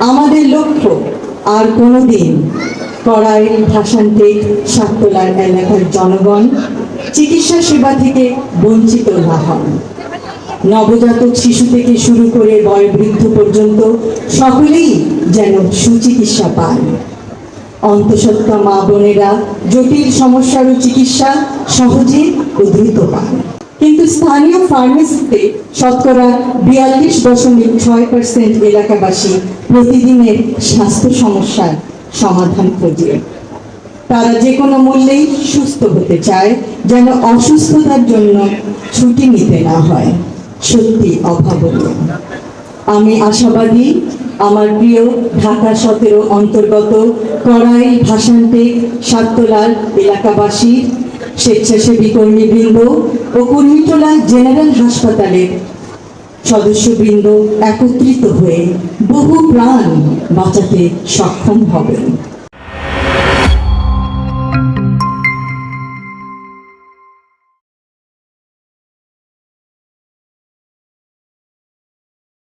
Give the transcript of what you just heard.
আমাদের লক্ষ্য আর কোনোদিন কড়াইল, ভাসানটেক, সাততলার এলাকার জনগণ চিকিৎসা সেবা থেকে বঞ্চিত না হন। নবজাতক শিশু থেকে শুরু করে বয়োবৃদ্ধ পর্যন্ত সকলেই যেন সুচিকিৎসা পান। অন্তঃসত্ত্বা মা বোনেরা জটিল সমস্যারও চিকিৎসা সহজে ও দ্রুত পান। কিন্তু স্থানীয় ফার্মেসিতে শতকরা 42.6% এলাকাবাসী প্রতিদিনের স্বাস্থ্য সমস্যার সমাধান খোঁজে। তারা যে কোনো মূল্যেই সুস্থ হতে চায়, যেন অসুস্থতার জন্য ছুটি নিতে না হয়। সত্যি অভাবনীয়। আমি আশাবাদী আমার প্রিয় ঢাকা 17 অন্তর্গত কড়াইল, ভাসানটেক, সাততলার এলাকাবাসী, স্বেচ্ছাসেবী কর্মীবৃন্দ ও কুর্মিটোলা জেনারেল হাসপাতালের সদস্যবৃন্দ একত্রিত হয়ে বহু প্রাণ বাঁচাতে সক্ষম হবেন।